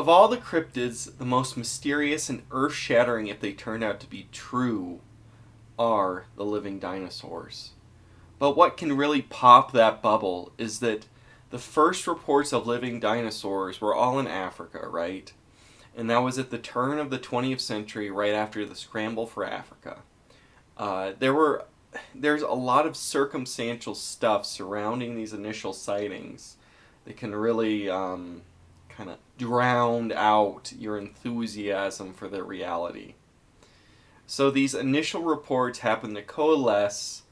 Of all the cryptids, the most mysterious and earth-shattering, if they turned out to be true, are the living dinosaurs. But what can really pop that bubble is that the first reports of living dinosaurs were all in Africa, right? And that was at the turn of the 20th century, right after the scramble for Africa. There's a lot of circumstantial stuff surrounding these initial sightings that can really kind of drown out your enthusiasm for the reality. So these initial reports happen to coalesce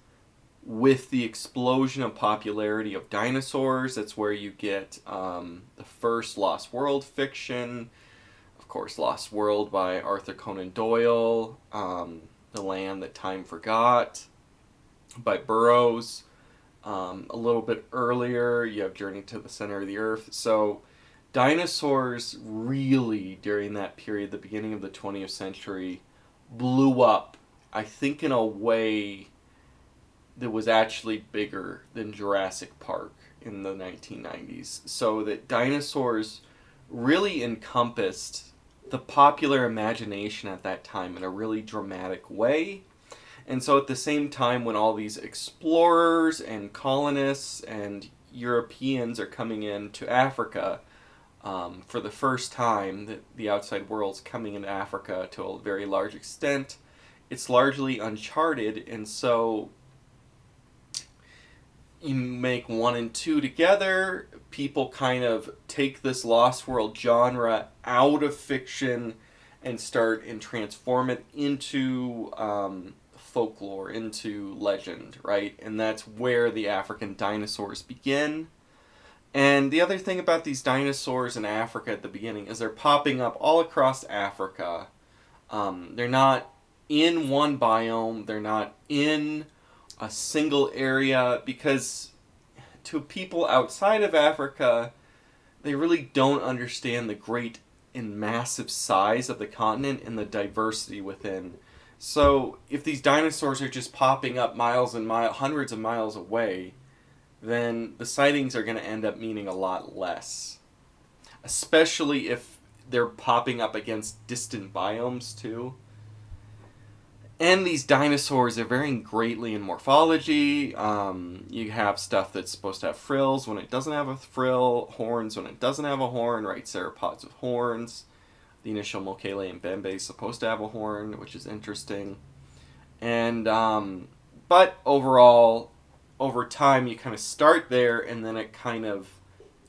with the explosion of popularity of dinosaurs. That's where you get the first Lost World fiction. Of course, Lost World by Arthur Conan Doyle. The Land That Time Forgot by Burroughs. A little bit earlier, you have Journey to the Center of the Earth. So dinosaurs really, during that period, the beginning of the 20th century, blew up, I think, in a way that was actually bigger than Jurassic Park in the 1990s. So that dinosaurs really encompassed the popular imagination at that time in a really dramatic way. And so at the same time, when all these explorers and colonists and Europeans are coming into Africa, for the first time, the outside world's coming into Africa to a very large extent, it's largely uncharted, and so you make 1 and 2 together, people kind of take this Lost World genre out of fiction and start and transform it into folklore, into legend, right? And that's where the African dinosaurs begin. And the other thing about these dinosaurs in Africa at the beginning is they're popping up all across Africa. They're not in one biome, they're not in a single area, because to people outside of Africa, they really don't understand the great and massive size of the continent and the diversity within. So if these dinosaurs are just popping up miles and hundreds of miles away, then the sightings are going to end up meaning a lot less. Especially if they're popping up against distant biomes too. And these dinosaurs are varying greatly in morphology. You have stuff that's supposed to have frills when it doesn't have a frill, horns when it doesn't have a horn, right? Sauropods with horns. The initial Mokele-mbembe is supposed to have a horn, which is interesting. And but overall, over time, you kind of start there, and then it kind of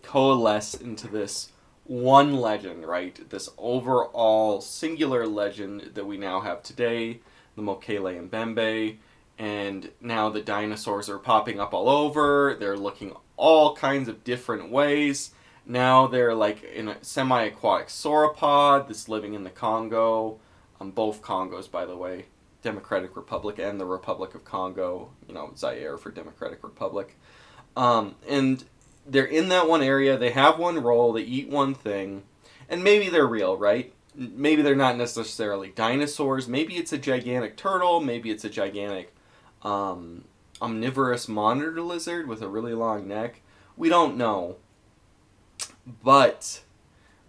coalesces into this one legend, right? This overall singular legend that we now have today, the Mokele-mbembe, and now the dinosaurs are popping up all over. They're looking all kinds of different ways. Now they're like in a semi-aquatic sauropod that's living in the Congo, both Congos, by the way, Democratic Republic and the Republic of Congo, Zaire for Democratic Republic. And they're in that one area, they have one role, they eat one thing, and maybe they're real, right? Maybe they're not necessarily dinosaurs, maybe it's a gigantic turtle, maybe it's a gigantic omnivorous monitor lizard with a really long neck. We don't know. But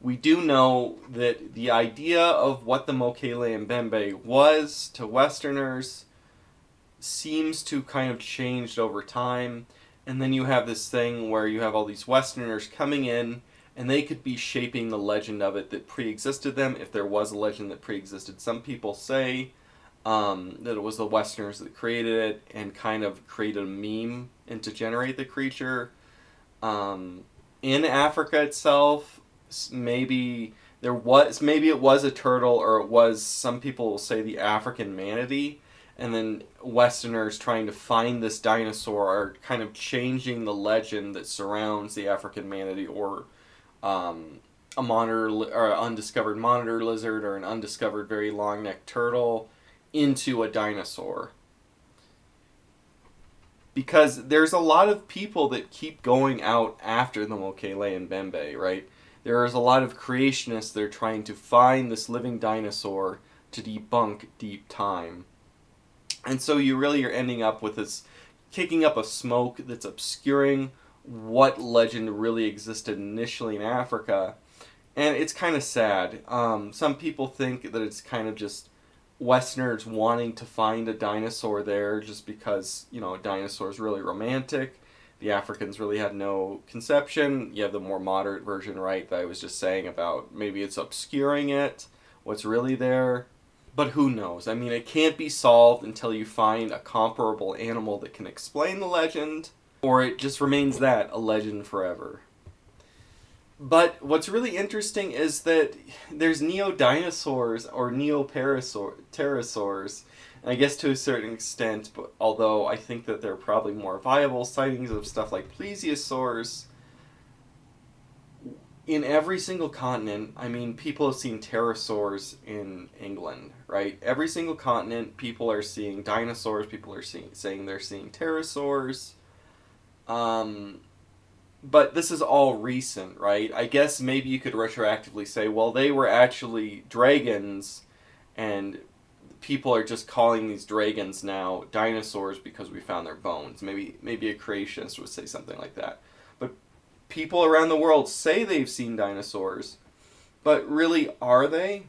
we do know that the idea of what the Mokele-mbembe was to Westerners seems to kind of changed over time. And then you have this thing where you have all these Westerners coming in, and they could be shaping the legend of it that pre-existed them, if there was a legend that pre-existed. Some people say that it was the Westerners that created it and kind of created a meme and to generate the creature. In Africa itself, maybe it was a turtle, or it was, some people will say, the African manatee, and then Westerners trying to find this dinosaur are kind of changing the legend that surrounds the African manatee, or a monitor or undiscovered monitor lizard, or an undiscovered very long-necked turtle, into a dinosaur. Because there's a lot of people that keep going out after the Mokele-mbembe, right? There is a lot of creationists that are trying to find this living dinosaur to debunk deep time. And so you really are ending up with this kicking up a smoke that's obscuring what legend really existed initially in Africa. And it's kind of sad. Some people think that it's kind of just Westerners wanting to find a dinosaur there just because, a dinosaur is really romantic. The Africans really had no conception. You have the more moderate version, right, that I was just saying about maybe it's obscuring it, what's really there. But who knows? I mean, it can't be solved until you find a comparable animal that can explain the legend, or it just remains that, a legend forever. But what's really interesting is that there's neo-dinosaurs or neo-pterosaurs, and I guess to a certain extent, but although I think that they're probably more viable sightings of stuff like plesiosaurs. In every single continent, I mean, people have seen pterosaurs in England, right? Every single continent, people are seeing dinosaurs, people are saying they're seeing pterosaurs. Um, But this is all recent, right? I guess maybe you could retroactively say, well, they were actually dragons, and people are just calling these dragons now dinosaurs because we found their bones. Maybe a creationist would say something like that. But people around the world say they've seen dinosaurs, but really, are they?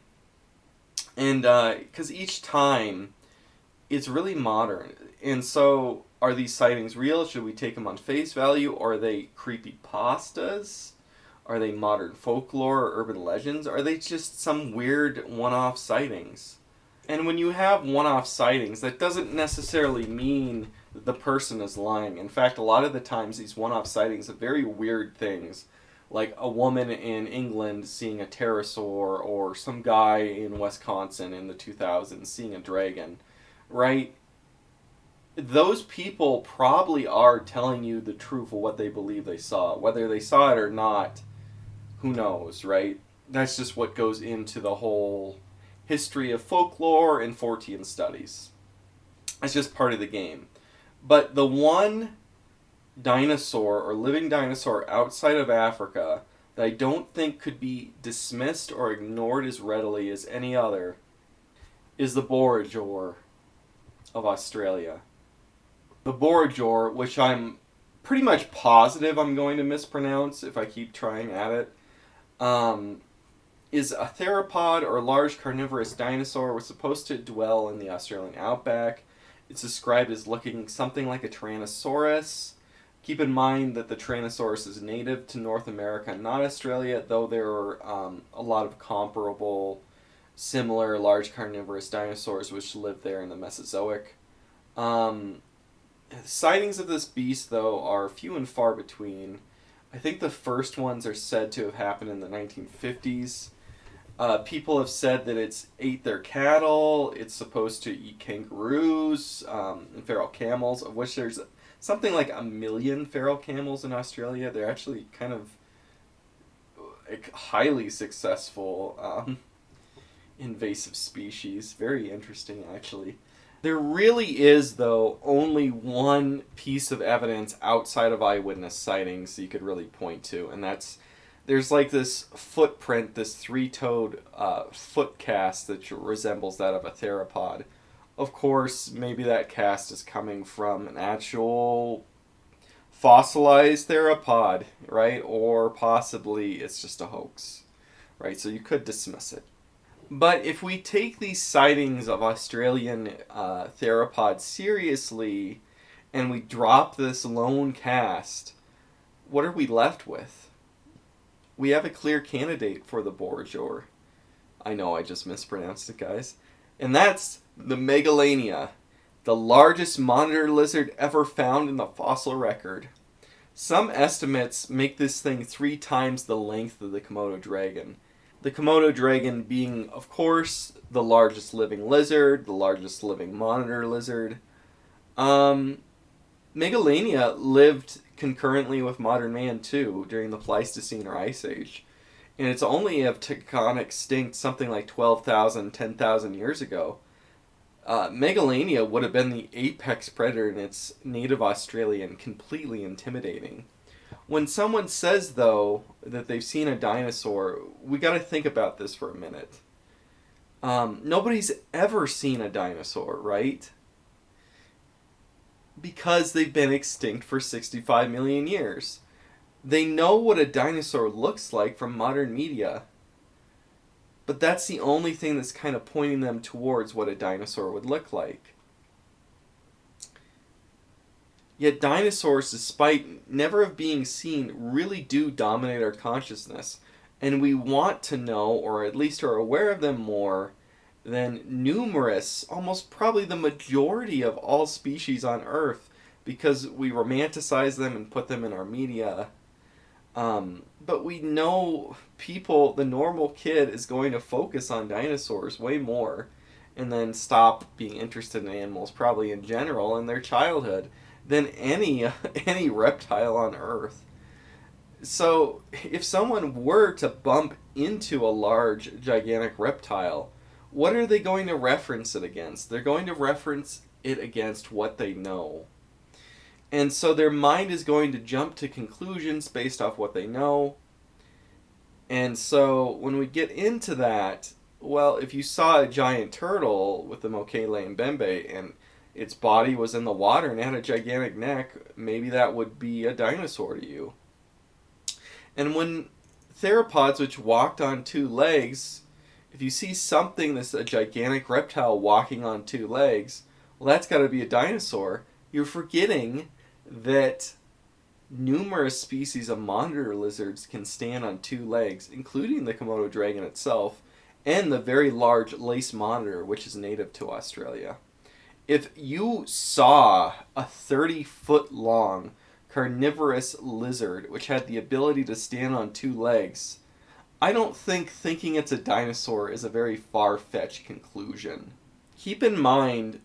And because each time it's really modern. And so, are these sightings real? Should we take them on face value? Or are they creepy pastas? Are they modern folklore or urban legends? Are they just some weird one-off sightings? And when you have one-off sightings, that doesn't necessarily mean that the person is lying. In fact, a lot of the times these one-off sightings are very weird things, like a woman in England seeing a pterosaur, or some guy in Wisconsin in the 2000s seeing a dragon, right? Those people probably are telling you the truth of what they believe they saw. Whether they saw it or not, who knows, right? That's just what goes into the whole history of folklore and Fortean studies. It's just part of the game. But the one dinosaur or living dinosaur outside of Africa that I don't think could be dismissed or ignored as readily as any other is the Burrunjor of Australia. The Burrunjor, which I'm pretty much positive I'm going to mispronounce if I keep trying at it, is a theropod or large carnivorous dinosaur. Was supposed to dwell in the Australian outback. It's described as looking something like a Tyrannosaurus. Keep in mind that the Tyrannosaurus is native to North America, not Australia, though there are a lot of comparable, similar large carnivorous dinosaurs which lived there in the Mesozoic. Um, Sightings of this beast, though, are few and far between. I think the first ones are said to have happened in the 1950s. People have said that it's ate their cattle, it's supposed to eat kangaroos, and feral camels, of which there's something like 1 million feral camels in Australia. They're actually kind of highly successful invasive species. Very interesting, actually. There really is, though, only one piece of evidence outside of eyewitness sightings that you could really point to, and that's there's like this footprint, this three-toed foot cast that resembles that of a theropod. Of course, maybe that cast is coming from an actual fossilized theropod, right? Or possibly it's just a hoax, right? So you could dismiss it. But if we take these sightings of Australian theropods seriously and we drop this lone cast, what are we left with? We have a clear candidate for the Burrunjor. I know I just mispronounced it, guys. And that's the Megalania, the largest monitor lizard ever found in the fossil record. Some estimates make this thing 3 times the length of the Komodo dragon. The Komodo dragon being, of course, the largest living lizard, the largest living monitor lizard. Megalania lived concurrently with modern man, too, during the Pleistocene or Ice Age. And it's only of tectonic extinct something like 12,000, 10,000 years ago. Megalania would have been the apex predator in its native Australia and completely intimidating. When someone says, though, that they've seen a dinosaur, we got to think about this for a minute. Nobody's ever seen a dinosaur, right? Because they've been extinct for 65 million years. They know what a dinosaur looks like from modern media. But that's the only thing that's kind of pointing them towards what a dinosaur would look like. Yet dinosaurs, despite never of being seen, really do dominate our consciousness. And we want to know, or at least are aware of them more than numerous, almost probably the majority of all species on Earth, because we romanticize them and put them in our media. But we know people, the normal kid, is going to focus on dinosaurs way more and then stop being interested in animals, probably in general, in their childhood than any any reptile on Earth. So if someone were to bump into a large, gigantic reptile, what are they going to reference it against? They're going to reference it against what they know. And so their mind is going to jump to conclusions based off what they know. And so when we get into that, well, if you saw a giant turtle with the Mokele-mbembe and its body was in the water and it had a gigantic neck, maybe that would be a dinosaur to you. And when theropods, which walked on two legs, if you see something that's a gigantic reptile walking on two legs, well, that's got to be a dinosaur. You're forgetting that numerous species of monitor lizards can stand on two legs, including the Komodo dragon itself, and the very large lace monitor, which is native to Australia. If you saw a 30-foot long carnivorous lizard which had the ability to stand on two legs, I don't think thinking it's a dinosaur is a very far-fetched conclusion. Keep in mind,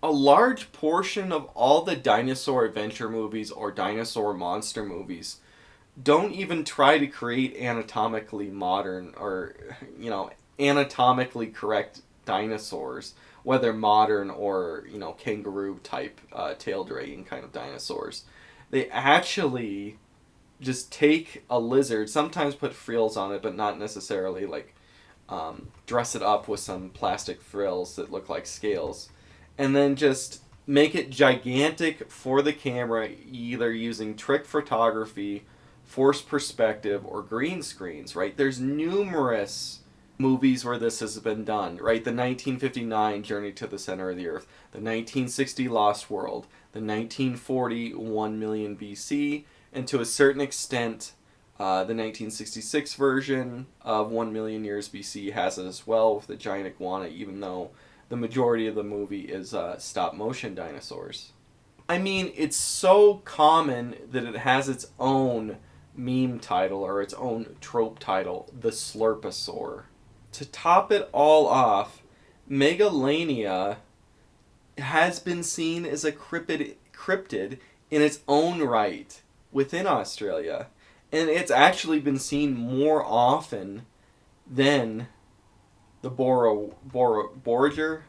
a large portion of all the dinosaur adventure movies or dinosaur monster movies don't even try to create anatomically modern or, anatomically correct dinosaurs, whether modern or, kangaroo type tail dragging kind of dinosaurs. They actually just take a lizard, sometimes put frills on it, but not necessarily dress it up with some plastic frills that look like scales, and then just make it gigantic for the camera, either using trick photography, forced perspective, or green screens, right? There's numerous movies where this has been done, right? The 1959 Journey to the Center of the Earth, the 1960 Lost World, the 1940 1 Million BC, and to a certain extent, the 1966 version of 1 million years BC has it as well with the giant iguana, even though the majority of the movie is stop motion dinosaurs. I mean, it's so common that it has its own meme title or its own trope title, the Slurposaur. To top it all off, Megalania has been seen as a cryptid in its own right within Australia. And it's actually been seen more often than the Burrunjor.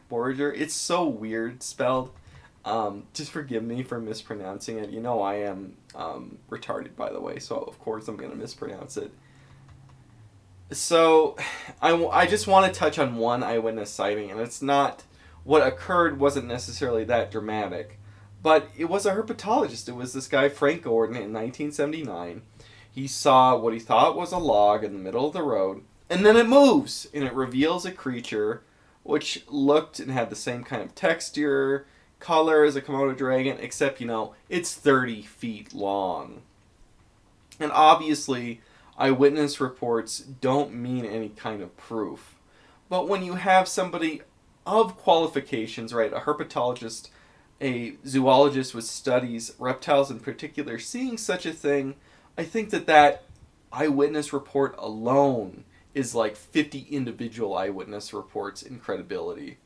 It's so weird spelled. Just forgive me for mispronouncing it. You know I am retarded, by the way, so of course I'm going to mispronounce it. So I just want to touch on one eyewitness sighting, and it's not, what occurred wasn't necessarily that dramatic, but it was a herpetologist. It was this guy, Frank Gordon, in 1979. He saw what he thought was a log in the middle of the road, and then it moves, and it reveals a creature which looked and had the same kind of texture, color as a Komodo dragon, except, it's 30 feet long. And obviously, eyewitness reports don't mean any kind of proof. But when you have somebody of qualifications, right, a herpetologist, a zoologist with studies reptiles in particular, seeing such a thing, I think that eyewitness report alone is like 50 individual eyewitness reports in credibility.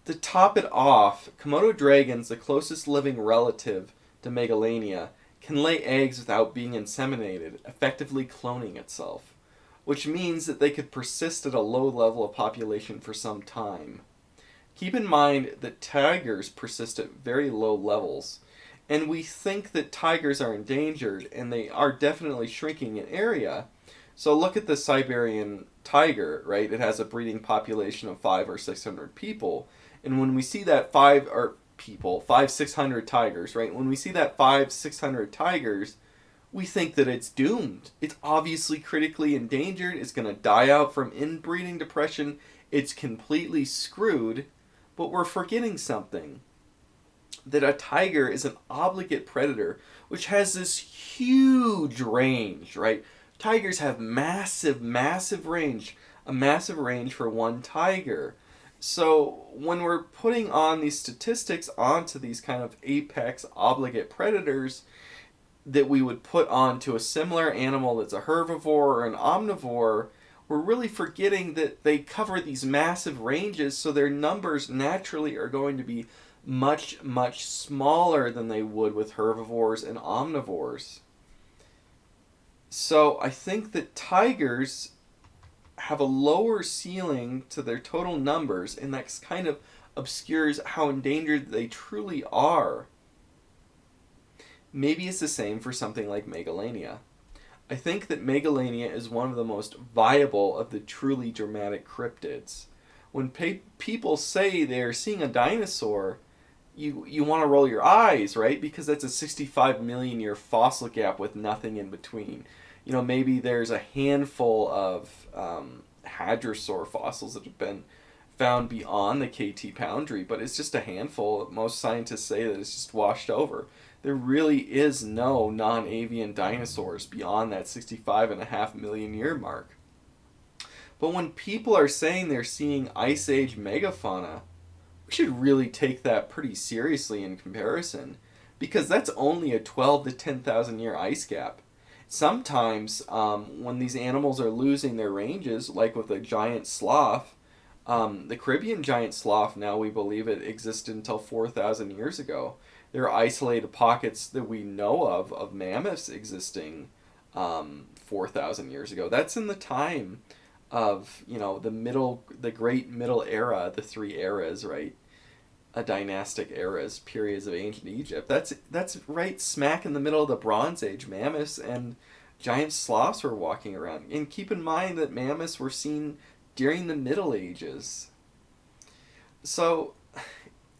To top it off, Komodo dragons, the closest living relative to Megalania, can lay eggs without being inseminated, effectively cloning itself, which means that they could persist at a low level of population for some time. Keep in mind that tigers persist at very low levels, and we think that tigers are endangered, and they are definitely shrinking in area. So look at the Siberian tiger, right? It has a breeding population of 500 or 600 people, and when we see that 500 tigers, right? When we see that 500-600 tigers, we think that it's doomed. It's obviously critically endangered. It's going to die out from inbreeding depression. It's completely screwed. But we're forgetting something. That a tiger is an obligate predator, which has this huge range, right? Tigers have massive, massive range. A massive range for one tiger. So when we're putting on these statistics onto these kind of apex obligate predators, that we would put onto a similar animal that's a herbivore or an omnivore, we're really forgetting that they cover these massive ranges, so their numbers naturally are going to be much, much smaller than they would with herbivores and omnivores. So I think that tigers have a lower ceiling to their total numbers, and that kind of obscures how endangered they truly are. Maybe it's the same for something like Megalania. I think that Megalania is one of the most viable of the truly dramatic cryptids. When people say they're seeing a dinosaur, you want to roll your eyes, right? Because that's a 65 million year fossil gap with nothing in between. You know, maybe there's a handful of hadrosaur fossils that have been found beyond the KT boundary, but it's just a handful. Most scientists say that it's just washed over. There really is no non-avian dinosaurs beyond that 65.5 million year mark. But when people are saying they're seeing Ice Age megafauna, we should really take that pretty seriously in comparison, because that's only a 12 to 10,000 year ice gap. Sometimes when these animals are losing their ranges, like with a giant sloth, the Caribbean giant sloth, now we believe it existed until 4,000 years ago. There are isolated pockets that we know of mammoths existing 4,000 years ago. That's in the time of, you know, the great middle era, the three eras, right? Dynastic eras, periods of ancient Egypt. That's right smack in the middle of the Bronze Age. Mammoths and giant sloths were walking around. And keep in mind that mammoths were seen during the Middle Ages. So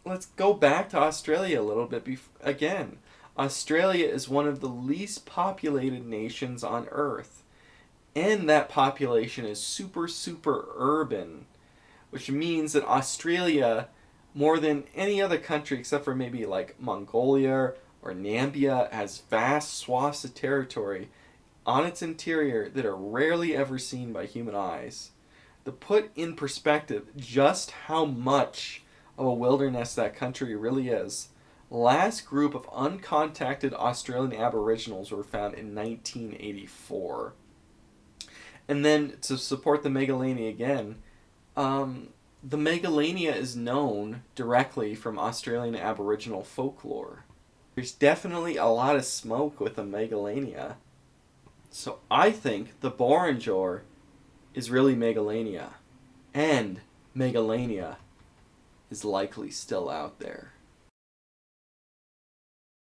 let's go back to Australia a little bit again. Australia is one of the least populated nations on Earth. And that population is super, super urban, which means that Australia, more than any other country except for maybe like Mongolia or Namibia, has vast swaths of territory on its interior that are rarely ever seen by human eyes. To put in perspective just how much of a wilderness that country really is, last group of uncontacted Australian Aboriginals were found in 1984. And then to support the Megalania again, the Megalania is known directly from Australian Aboriginal folklore. There's definitely a lot of smoke with the Megalania. So I think the Burrunjor is really Megalania. And Megalania is likely still out there.